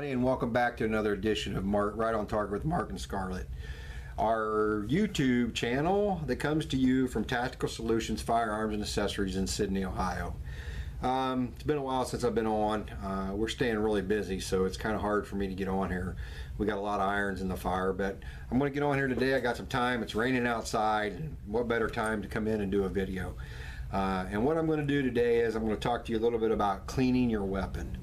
everybody, and welcome back to another edition of Right on Target with Mark and Scarlett, our YouTube channel that comes to you from Tactical Solutions Firearms and Accessories in Sydney, Ohio. It's been a while since I've been on. We're staying really busy, so it's kind of hard for me to get on here. We got a lot of irons in the fire, but I'm going to get on here today. I got some time. It's raining outside, and what better time to come in and do a video. And what I'm going to do today is I'm going to talk to you a little bit about cleaning your weapon.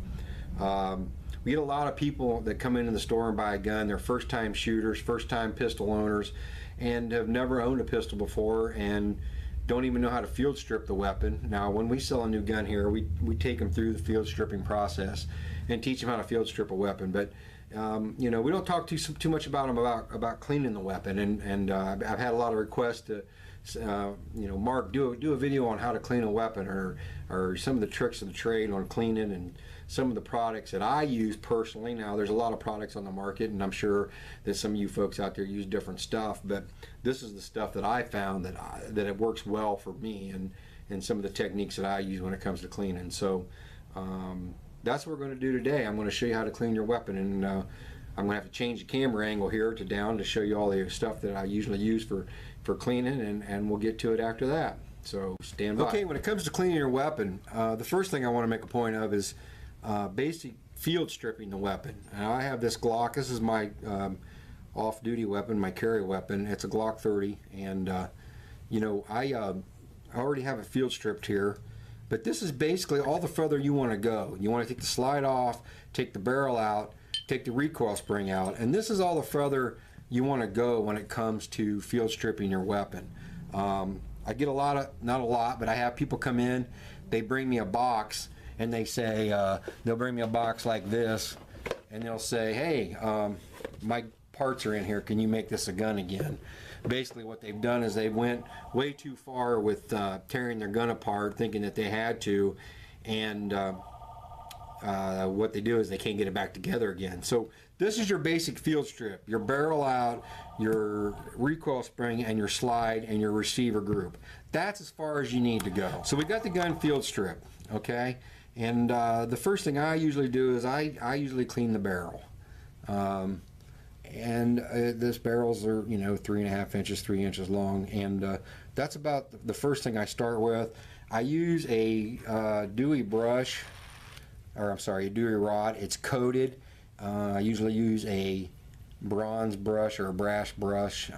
We get a lot of people that come into the store and buy a gun. They're first-time shooters, first-time pistol owners, and have never owned a pistol before and don't even know how to field strip the weapon. Now, when we sell a new gun here, we take them through the field stripping process and teach them how to field strip a weapon. But you know, we don't talk too much about them about cleaning the weapon. And I've had a lot of requests to, you know, Mark, do a video on how to clean a weapon, or some of the tricks of the trade on cleaning, and some of the products that I use personally. Now, there's a lot of products on the market, and I'm sure that some of you folks out there use different stuff, but this is the stuff that I found that it works well for me, and some of the techniques that I use when it comes to cleaning. So that's what we're going to do today. I'm going to show you how to clean your weapon, and I'm going to have to change the camera angle here to down to show you all the stuff that I usually use for cleaning, and we'll get to it after that. So stand by. Okay, when it comes to cleaning your weapon, the first thing I want to make a point of is basic field stripping the weapon. Now, I have this Glock. This is my off-duty weapon, my carry weapon. It's a Glock 30, and you know, I already have it field stripped here. But this is basically all the further you want to go. You want to take the slide off, take the barrel out, take the recoil spring out, and this is all the further you want to go when it comes to field stripping your weapon. I get a lot of, not a lot, but I have people come in, they bring me a box, and they say, they'll bring me a box like this, and they'll say, hey, my parts are in here, can you make this a gun again? Basically what they've done is they went way too far with tearing their gun apart, thinking that they had to, and what they do is they can't get it back together again. So this is your basic field strip: your barrel out, your recoil spring, and your slide, and your receiver group. That's as far as you need to go. So we got the gun field strip, okay? And the first thing I usually do is I usually clean the barrel. And this barrels are, you know, 3.5 inches, 3 inches long, and that's about the first thing I start with. I use a Dewey brush, or I'm sorry, a Dewey rod. It's coated. I usually use a bronze brush or a brass brush.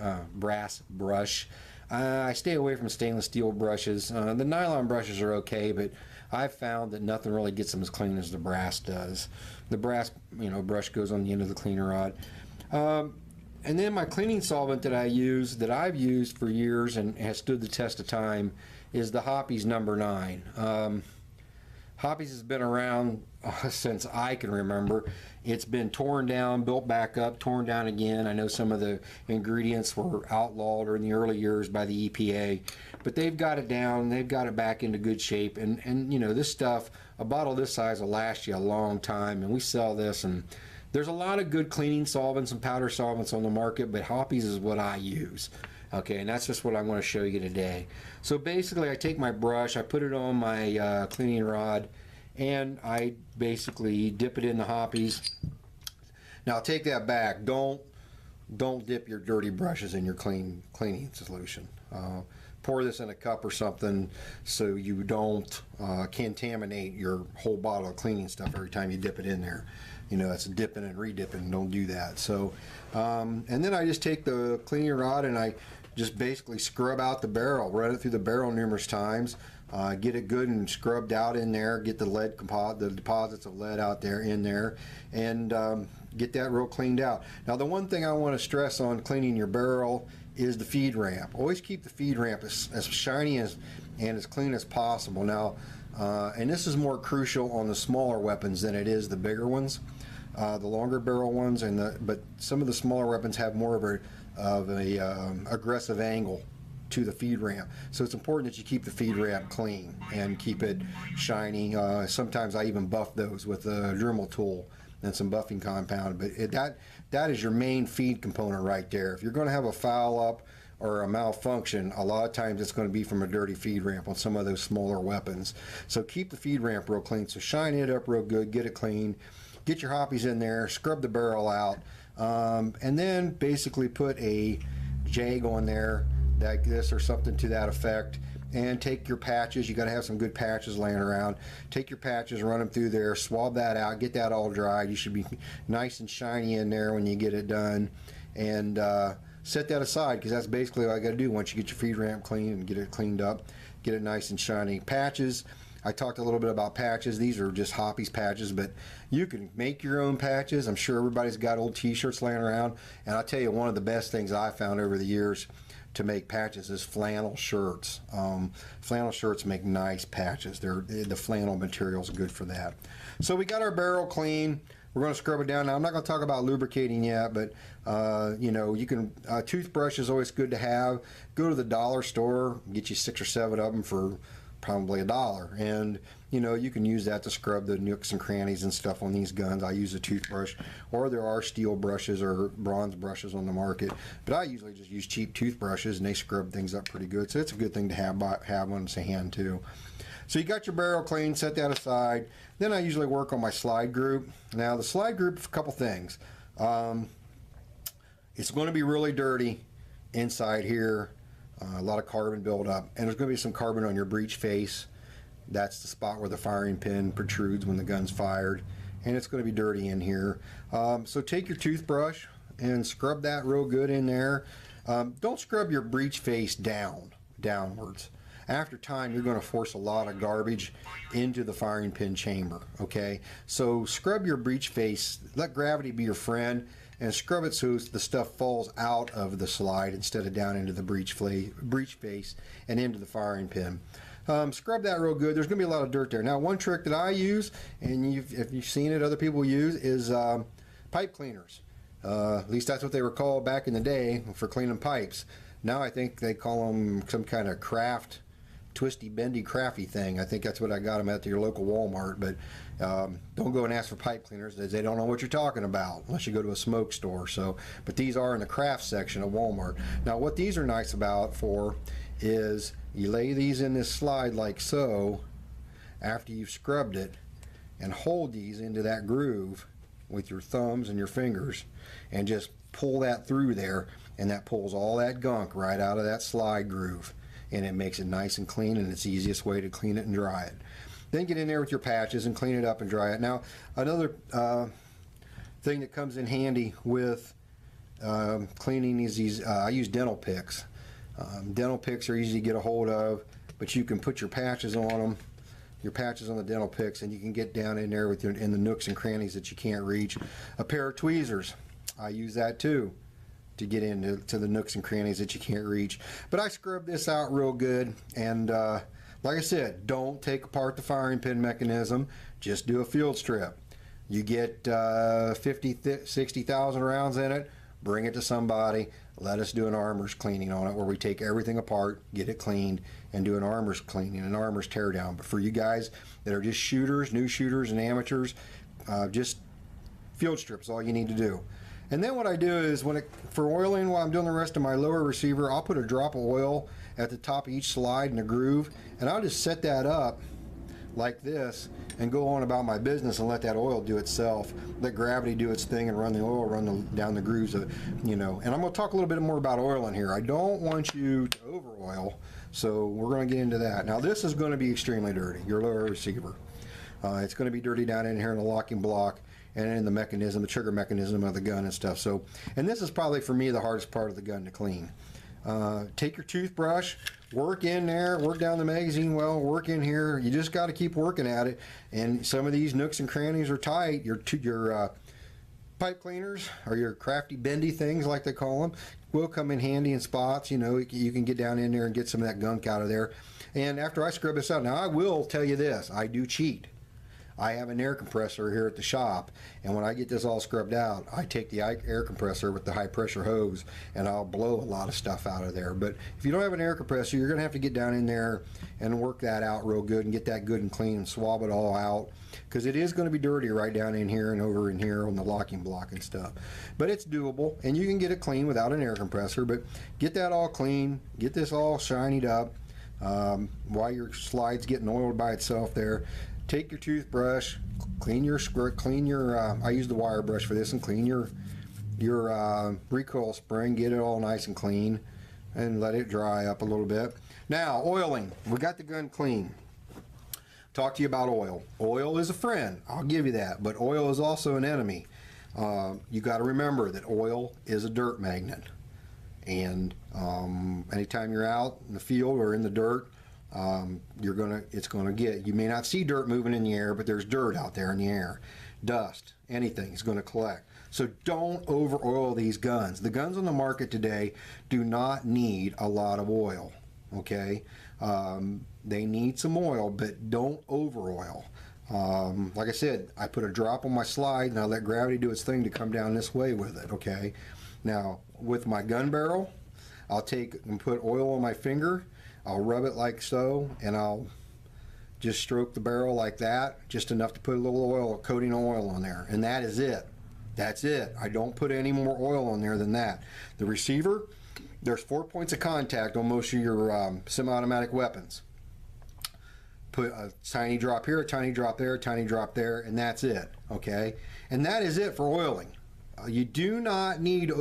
I stay away from stainless steel brushes. The nylon brushes are okay, but I've found that nothing really gets them as clean as the brass does. The brass, you know, brush goes on the end of the cleaner rod. And then my cleaning solvent that I use, that I've used for years and has stood the test of time, is the Hoppe's number 9. Hoppe's has been around since I can remember. It's been torn down, built back up, torn down again. I know some of the ingredients were outlawed in the early years by the EPA, but they've got it down, they've got it back into good shape, and you know, this stuff, a bottle this size will last you a long time, and we sell this, and there's a lot of good cleaning solvents and powder solvents on the market, but Hoppe's is what I use. Okay, and that's just what I want to show you today. So basically, I take my brush, I put it on my cleaning rod, and I basically dip it in the Hoppe's. Now, I'll take that back. Don't dip your dirty brushes in your cleaning solution. Pour this in a cup or something so you don't contaminate your whole bottle of cleaning stuff every time you dip it in there. You know, that's dipping and redipping. Don't do that. So, and then I just take the cleaning rod and I just basically scrub out the barrel, run it through the barrel numerous times, get it good and scrubbed out in there, get the the deposits of lead out there in there, and get that real cleaned out. Now, the one thing I want to stress on cleaning your barrel is the feed ramp. Always keep the feed ramp as shiny and as clean as possible. Now, and this is more crucial on the smaller weapons than it is the bigger ones, the longer barrel ones, but some of the smaller weapons have more of a aggressive angle to the feed ramp. So it's important that you keep the feed ramp clean and keep it shiny. Sometimes I even buff those with a Dremel tool and some buffing compound, but that is your main feed component right there. If you're going to have a foul up or a malfunction, a lot of times it's going to be from a dirty feed ramp on some of those smaller weapons. So keep the feed ramp real clean. So shine it up real good, get it clean, get your hoppies in there, scrub the barrel out, and then basically put a jag on there like this or something to that effect, and take your patches. You got to have some good patches laying around. Take your patches, run them through there, swab that out, get that all dried. You should be nice and shiny in there when you get it done, and set that aside, because that's basically all I got to do once you get your feed ramp clean and get it cleaned up, get it nice and shiny. Patches, I talked a little bit about patches. These are just Hoppe's patches, but you can make your own patches. I'm sure everybody's got old t-shirts laying around, and I'll tell you, one of the best things I found over the years to make patches is flannel shirts. Flannel shirts make nice patches. The flannel material is good for that. So we got our barrel clean. We're going to scrub it down. Now, I'm not going to talk about lubricating yet, but you know, you can, toothbrush is always good to have. Go to the dollar store, get you 6 or 7 of them for probably $1, and you know, you can use that to scrub the nooks and crannies and stuff on these guns. I use a toothbrush, or there are steel brushes or bronze brushes on the market, but I usually just use cheap toothbrushes, and they scrub things up pretty good. So it's a good thing to have on hand too. So you got your barrel clean, set that aside. Then I usually work on my slide group. Now the slide group, a couple things. It's going to be really dirty inside here. A lot of carbon buildup, and there's going to be some carbon on your breech face. That's the spot where the firing pin protrudes when the gun's fired, and it's going to be dirty in here. So take your toothbrush and scrub that real good in there. Don't scrub your breech face downwards. After time, you're going to force a lot of garbage into the firing pin chamber, okay? So scrub your breech face, let gravity be your friend, and scrub it so the stuff falls out of the slide instead of down into the breech face and into the firing pin. Scrub that real good. There's going to be a lot of dirt there. Now, one trick that I use, and if you've seen it, other people use, is pipe cleaners. At least that's what they were called back in the day for cleaning pipes. Now I think they call them some kind of craft, twisty, bendy, crafty thing. I think that's what I got them at your local Walmart, but don't go and ask for pipe cleaners, as they don't know what you're talking about unless you go to a smoke store. So, but these are in the craft section of Walmart. Now, what these are nice about is you lay these in this slide like so after you've scrubbed it, and hold these into that groove with your thumbs and your fingers, and just pull that through there, and that pulls all that gunk right out of that slide groove, and it makes it nice and clean, and it's the easiest way to clean it and dry it. Then get in there with your patches and clean it up and dry it. Now, another thing that comes in handy with cleaning is these, I use dental picks. Dental picks are easy to get a hold of, but you can put your patches on them, your patches on the dental picks, and you can get down in there with in the nooks and crannies that you can't reach. A pair of tweezers, I use that too, to get into the nooks and crannies that you can't reach. But I scrub this out real good, and like I said, don't take apart the firing pin mechanism, just do a field strip. You get 60,000 rounds in it, bring it to somebody, let us do an armor's cleaning on it, where we take everything apart, get it cleaned, and do an armor's cleaning, an armor's tear down. But for you guys that are just shooters, new shooters and amateurs, just field strips all you need to do. And then what I do is, for oiling, while I'm doing the rest of my lower receiver, I'll put a drop of oil at the top of each slide in the groove, and I'll just set that up like this and go on about my business and let that oil do itself, let gravity do its thing, and run the oil down the grooves, you know. And I'm going to talk a little bit more about oiling here. I don't want you to over oil, so we're going to get into that. Now, this is going to be extremely dirty, your lower receiver. It's going to be dirty down in here in the locking block and in the mechanism, the trigger mechanism of the gun and stuff. So, and this is probably for me the hardest part of the gun to clean. Take your toothbrush, work in there, work down the magazine well, work in here. You just got to keep working at it. And some of these nooks and crannies are tight. Your pipe cleaners, or your crafty bendy things like they call them, will come in handy in spots. You know, you can get down in there and get some of that gunk out of there. And after I scrub this out, now I will tell you this, I do cheat. I have an air compressor here at the shop, and when I get this all scrubbed out, I take the air compressor with the high pressure hose, and I'll blow a lot of stuff out of there. But if you don't have an air compressor, you're going to have to get down in there and work that out real good and get that good and clean and swab it all out, because it is going to be dirty right down in here and over in here on the locking block and stuff. But it's doable, and you can get it clean without an air compressor. But get that all clean, get this all shinied up while your slide's getting oiled by itself there. take your toothbrush, clean your I use the wire brush for this, and clean your recoil spring, get it all nice and clean, and let it dry up a little bit. Now, oiling. We got the gun clean. Talk to you about oil. Oil is a friend, I'll give you that, but oil is also an enemy. You got to remember that oil is a dirt magnet, and anytime you're out in the field or in the dirt, it's gonna get. You may not see dirt moving in the air, but there's dirt out there in the air. Dust, anything is going to collect. So don't over oil these guns. The guns on the market today do not need a lot of oil. Okay, they need some oil, but don't over oil. Like I said, I put a drop on my slide and I let gravity do its thing to come down this way with it. Okay, now with my gun barrel, I'll take and put oil on my finger. I'll rub it like so, and I'll just stroke the barrel like that, just enough to put a little oil, coating of oil on there, and that is it. That's it. I don't put any more oil on there than that. The receiver, there's 4 points of contact on most of your semi-automatic weapons. Put a tiny drop here, a tiny drop there, a tiny drop there, and that's it. Okay, and that is it for oiling. You do not need.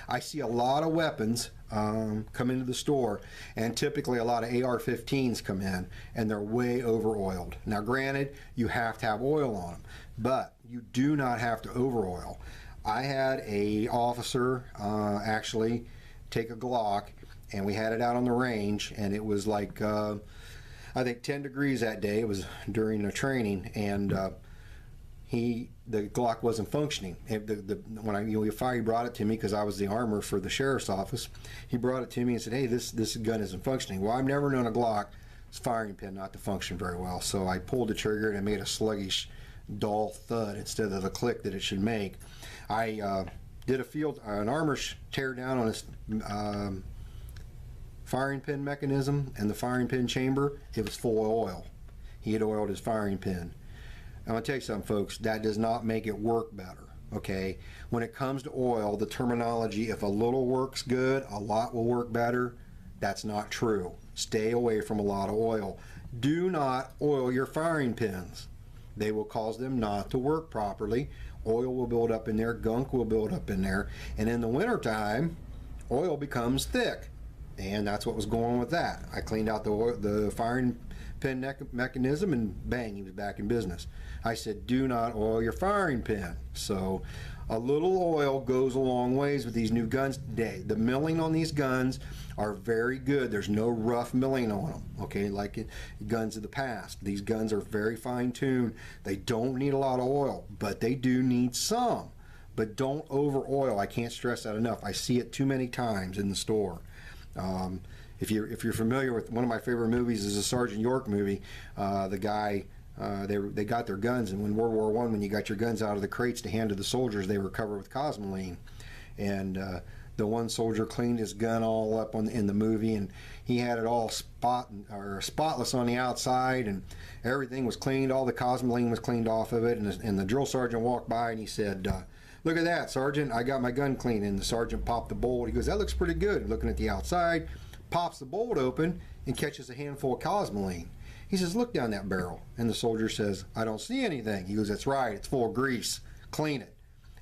I see a lot of weapons come into the store, and typically a lot of AR-15s come in, and they're way over oiled. Now, granted, you have to have oil on them, but you do not have to over oil. I had a officer actually take a Glock, and we had it out on the range, and it was like I think 10 degrees that day. It was during a training, and the Glock wasn't functioning. When he brought it to me, because I was the armor for the sheriff's office, he brought it to me and said, "Hey, this gun isn't functioning." Well, I've never known a Glock's firing pin not to function very well, so I pulled the trigger and it made a sluggish, dull thud instead of the click that it should make. I did an armor tear down on his firing pin mechanism and the firing pin chamber. It was full of oil. He had oiled his firing pin. I'm going to tell you something, folks, that does not make it work better, okay? When it comes to oil, the terminology, if a little works good, a lot will work better, that's not true. Stay away from a lot of oil. Do not oil your firing pins. They will cause them not to work properly. Oil will build up in there, gunk will build up in there, and in the wintertime, oil becomes thick. And that's what was going on with that. I cleaned out the firing pin mechanism, and bang, he was back in business. I said, do not oil your firing pin. So a little oil goes a long ways with these new guns today. The milling on these guns are very good. There's no rough milling on them, okay, like guns of the past. These guns are very fine-tuned. They don't need a lot of oil, but they do need some. But don't over oil. I can't stress that enough. I see it too many times in the store. If you're familiar with one of my favorite movies is a Sergeant York movie. The guy, they got their guns, and when World War I, when you got your guns out of the crates to hand to the soldiers, they were covered with Cosmoline. And the one soldier cleaned his gun all up in the movie, and he had it all spotless on the outside, and everything was cleaned. All the Cosmoline was cleaned off of it, and the drill sergeant walked by and he said, "Look at that, Sergeant, I got my gun clean." And the sergeant popped the bolt. He goes, "That looks pretty good." Looking at the outside, pops the bolt open and catches a handful of Cosmoline. He says, "Look down that barrel." And the soldier says, "I don't see anything." He goes, "That's right, it's full of grease. Clean it."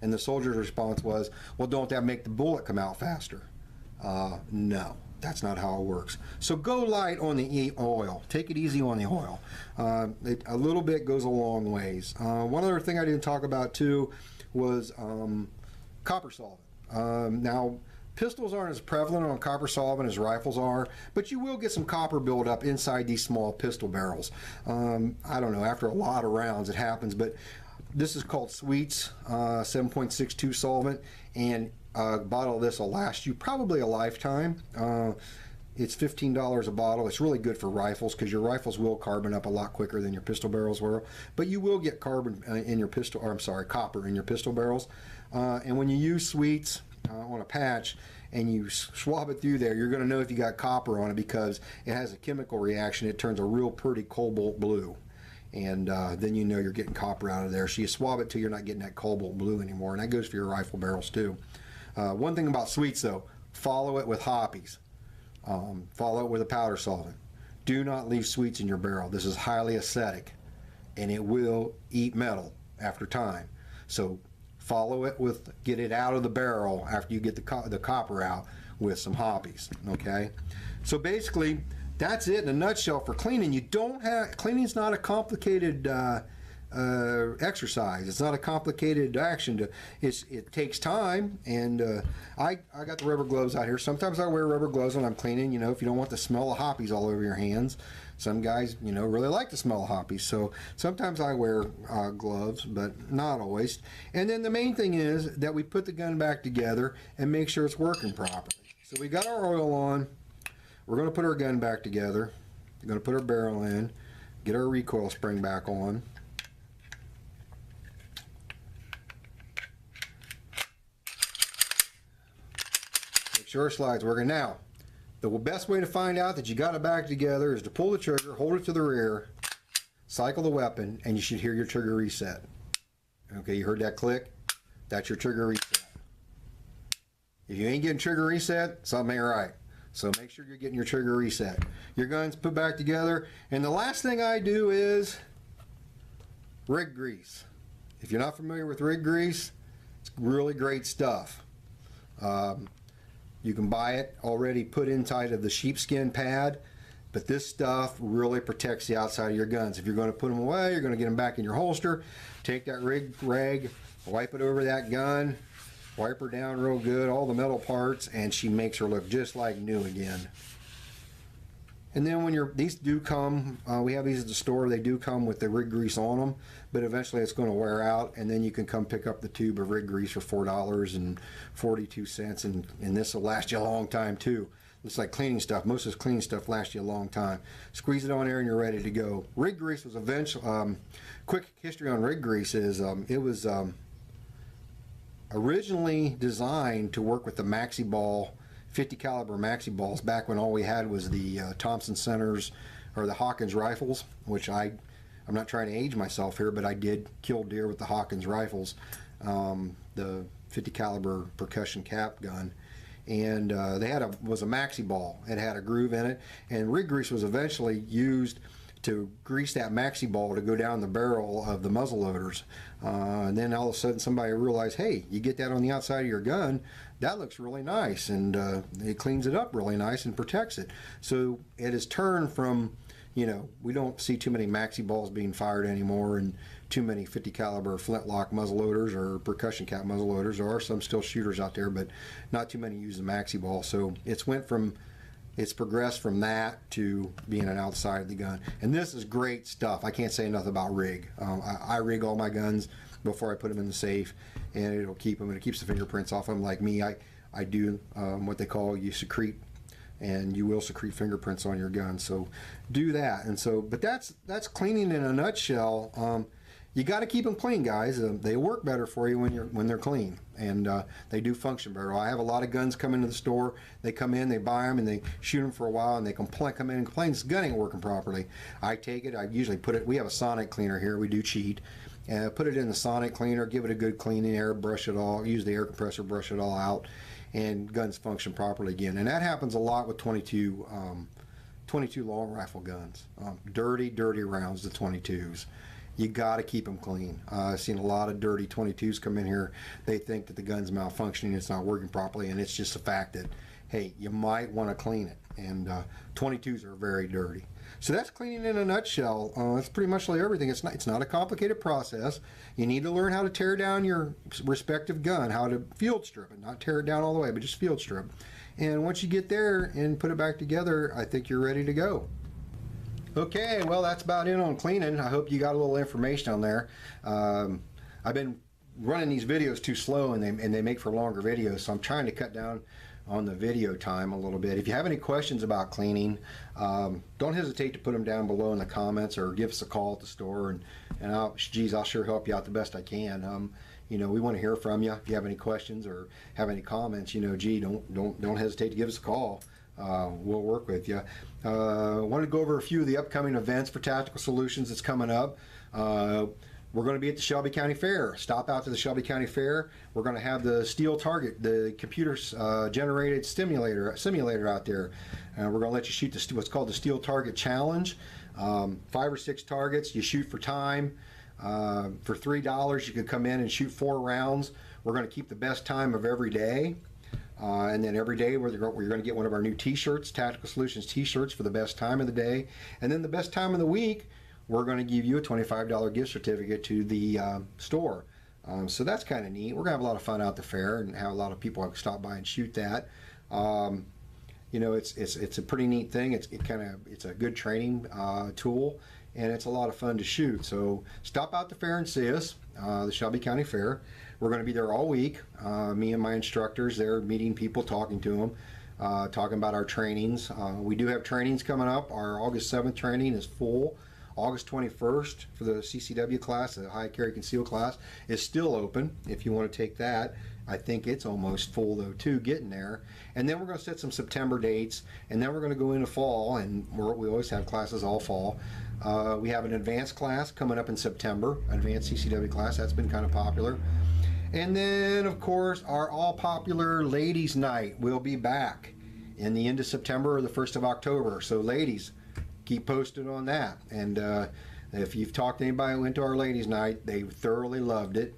And the soldier's response was, "Well, don't that make the bullet come out faster?" No, that's not how it works. So go light on the oil. Take it easy on the oil. A little bit goes a long ways. One other thing I didn't talk about too was copper solvent. Now, pistols aren't as prevalent on copper solvent as rifles are, but you will get some copper buildup inside these small pistol barrels. I don't know, after a lot of rounds it happens, but this is called Sweets 7.62 solvent, and a bottle of this will last you probably a lifetime. It's $15 a bottle. It's really good for rifles because your rifles will carbon up a lot quicker than your pistol barrels will. But you will get carbon in your pistol, or I'm sorry, copper in your pistol barrels. And when you use Sweets on a patch and you swab it through there, you're going to know if you got copper on it because it has a chemical reaction. It turns a real pretty cobalt blue. And then you know you're getting copper out of there. So you swab it till you're not getting that cobalt blue anymore. And that goes for your rifle barrels too. One thing about Sweets though, follow it with Hoppies. Follow it with a powder solvent. Do not leave Sweets in your barrel. This is highly acidic. and it will eat metal after time. So follow it with, get it out of the barrel after you get the copper out with some hoppies, okay? So basically, that's it in a nutshell for cleaning. You don't have, cleaning's not a complicated exercise. It's not a complicated action. It takes time, and I got the rubber gloves out here. Sometimes I wear rubber gloves when I'm cleaning, you know, if you don't want the smell of hoppies all over your hands. Some guys, you know, really like the smell of hoppies, so sometimes I wear gloves, but not always. And then the main thing is that we put the gun back together and make sure it's working properly. So we got our oil on. We're going to put our gun back together. We're going to put our barrel in, get our recoil spring back on. Make sure our slide's working. Now, the best way to find out that you got it back together is to pull the trigger, hold it to the rear, cycle the weapon, and you should hear your trigger reset. Okay, you heard that click? That's your trigger reset. If you ain't getting trigger reset, something ain't right. So make sure you're getting your trigger reset. Your gun's put back together, and the last thing I do is rig grease. If you're not familiar with rig grease, it's really great stuff. You can buy it already put inside of the sheepskin pad, but this stuff really protects the outside of your guns. If you're going to put them away, you're going to get them back in your holster, take that rag, wipe it over that gun, wipe her down real good, all the metal parts, and she makes her look just like new again. And then when these do come, we have these at the store, they do come with the rig grease on them, but eventually it's going to wear out, and then you can come pick up the tube of rig grease for $4.42, and this will last you a long time too. It's like cleaning stuff. Most of this cleaning stuff lasts you a long time. Squeeze it on there and you're ready to go. Rig grease was eventually, quick history on rig grease is, it was originally designed to work with the Maxi Ball 50 caliber Maxi balls back when all we had was the Thompson Centers or the Hawkins rifles, which I'm not trying to age myself here, but I did kill deer with the Hawkins rifles, the 50 caliber percussion cap gun, and was a Maxi ball. It had a groove in it, and rig grease was eventually used to grease that Maxi ball to go down the barrel of the muzzle loaders. And then all of a sudden somebody realized, hey, you get that on the outside of your gun, that looks really nice, and it cleans it up really nice and protects it. So it has turned from, you know, we don't see too many Maxi balls being fired anymore, and too many 50 caliber flintlock muzzle loaders or percussion cap muzzle loaders. There are some still shooters out there, but not too many use the Maxi ball. So it's progressed from that to being an outside of the gun. And this is great stuff. I can't say enough about rig. I rig all my guns before I put them in the safe, and it'll keep them, and it keeps the fingerprints off them. Like me, I do what they call, you secrete, and you will secrete fingerprints on your gun. So do that. And so, but that's cleaning in a nutshell. You got to keep them clean, guys. They work better for you when they're clean, and they do function better. I have a lot of guns come into the store. They come in, they buy them, and they shoot them for a while, and they come in and complain this gun ain't working properly. I take it. I usually put it. We have a sonic cleaner here. We do cheat. Put it in the sonic cleaner. Give it a good cleaning, air brush it all. Use the air compressor, brush it all out, and guns function properly again. And that happens a lot with 22 long rifle guns. Dirty rounds, the 22s. You got to keep them clean. I've seen a lot of dirty 22s come in here. They think that the gun's malfunctioning, it's not working properly, and it's just a fact that, hey, you might want to clean it. And 22s are very dirty. So that's cleaning in a nutshell. That's pretty much like everything. It's not a complicated process. You need to learn how to tear down your respective gun, how to field strip it, not tear it down all the way, but just field strip. And once you get there and put it back together, I think you're ready to go. Okay, well, that's about it on cleaning. I hope you got a little information on there. I've been running these videos too slow, and they make for longer videos, so I'm trying to cut down on the video time a little bit. If you have any questions about cleaning, don't hesitate to put them down below in the comments, or give us a call at the store, and I'll sure help you out the best I can. You know, we want to hear from you. If you have any questions or have any comments, you know, don't hesitate to give us a call. We'll work with you. Want to go over a few of the upcoming events for Tactical Solutions that's coming up. We're going to be at the Shelby County Fair. Stop out to the Shelby County Fair. We're going to have the Steel Target, the computer generated simulator out there. We're going to let you shoot what's called the Steel Target Challenge. 5 or 6 targets. You shoot for time. For $3, you could come in and shoot 4 rounds. We're going to keep the best time of every day. And then every day you're going to get one of our new t-shirts, Tactical Solutions t-shirts for the best time of the day. And then the best time of the week, we're going to give you a $25 gift certificate to the store. So that's kind of neat. We're going to have a lot of fun out the fair and have a lot of people stop by and shoot that. You know, it's a pretty neat thing. It's a good training tool, and it's a lot of fun to shoot. So stop out the fair and see us, the Shelby County Fair. We're going to be there all week. Me and my instructors there, meeting people, talking to them, talking about our trainings. We do have trainings coming up. Our August 7th training is full. August 21st for the CCW class, the high carry conceal class, is still open if you want to take that. I think it's almost full though too, getting there. And then we're going to set some September dates, and then we're going to go into fall, and we always have classes all fall. We have an advanced class coming up in September, advanced CCW class. That's been kind of popular. And then of course our all popular ladies night will be back in the end of September or the 1st of October. So ladies, keep posted on that. And if you've talked to anybody who went to our ladies night, they thoroughly loved it.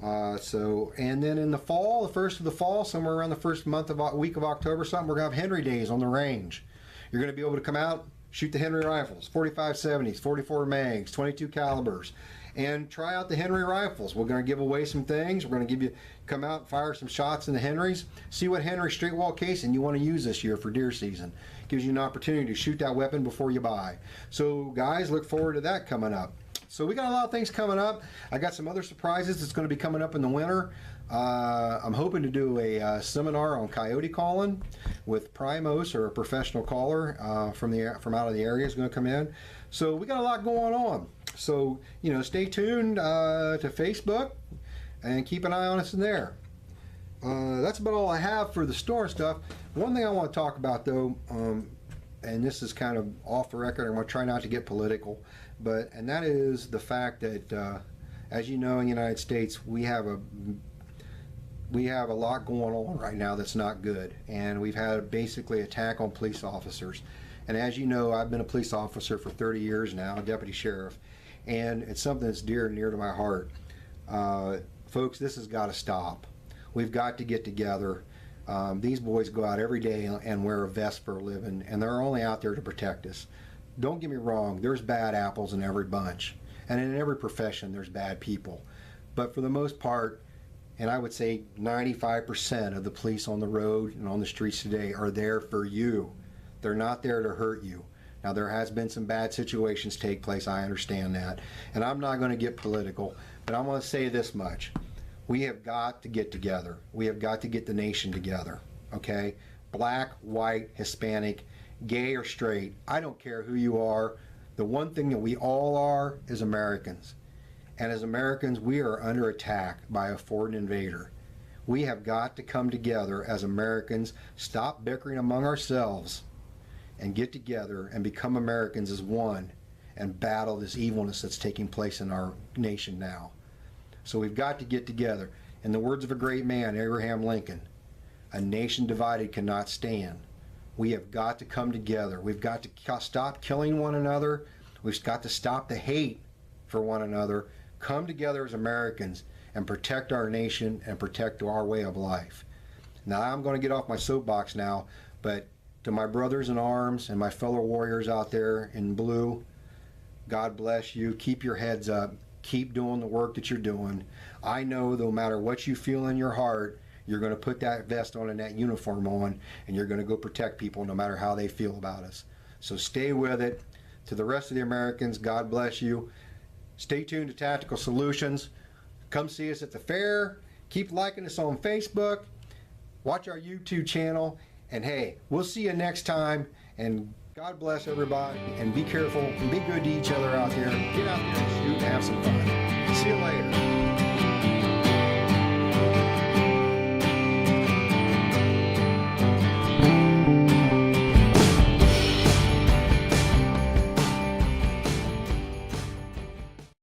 And then in the fall, the 1st of the fall, somewhere around the first week of October, we're gonna have Henry Days on the range. You're gonna be able to come out, shoot the Henry rifles, 45-70s, 44 mags, 22 calibers, and try out the Henry rifles. We're going to give away some things. We're going to come out, fire some shots in the Henrys, see what Henry straight wall casing you want to use this year for deer season. Gives you an opportunity to shoot that weapon before you buy. So guys, look forward to that coming up. So we got a lot of things coming up. I got some other surprises that's going to be coming up in the winter. I'm hoping to do a seminar on coyote calling with Primos, or a professional caller from out of the area is going to come in. So we got a lot going on. So, you know, stay tuned to Facebook and keep an eye on us in there. That's about all I have for the store stuff. One thing I want to talk about though, and this is kind of off the record, I'm going to try not to get political, and that is the fact that, as you know, in the United States, we have a lot going on right now that's not good, and we've had basically attack on police officers. And as you know, I've been a police officer for 30 years now, a deputy sheriff, and it's something that's dear and near to my heart. Folks, this has got to stop. We've got to get together. These boys go out every day and wear a vest for a living, and they're only out there to protect us. Don't get me wrong, there's bad apples in every bunch, and in every profession there's bad people. But for the most part, and I would say 95% of the police on the road and on the streets today are there for you. They're not there to hurt you. Now, there has been some bad situations take place, I understand that, and I'm not going to get political, but I'm going to say this much. We have got to get together. We have got to get the nation together, okay? Black, white, Hispanic, gay or straight, I don't care who you are. The one thing that we all are is Americans. And as Americans, we are under attack by a foreign invader. We have got to come together as Americans, stop bickering among ourselves, and get together and become Americans as one and battle this evilness that's taking place in our nation now. So we've got to get together. In the words of a great man, Abraham Lincoln, a nation divided cannot stand. We have got to come together. We've got to stop killing one another. We've got to stop the hate for one another, come together as Americans and protect our nation and protect our way of life. Now, I'm going to get off my soapbox now, but to my brothers in arms and my fellow warriors out there in blue, God bless you. Keep your heads up. Keep doing the work that you're doing. I know no matter what you feel in your heart, you're going to put that vest on and that uniform on, and you're going to go protect people no matter how they feel about us. So stay with it. To the rest of the Americans, God bless you. Stay tuned to Tactical Solutions. Come see us at the fair. Keep liking us on Facebook. Watch our YouTube channel. And hey, we'll see you next time. And God bless everybody. And be careful and be good to each other out there. Get out there and shoot and have some fun. See you later.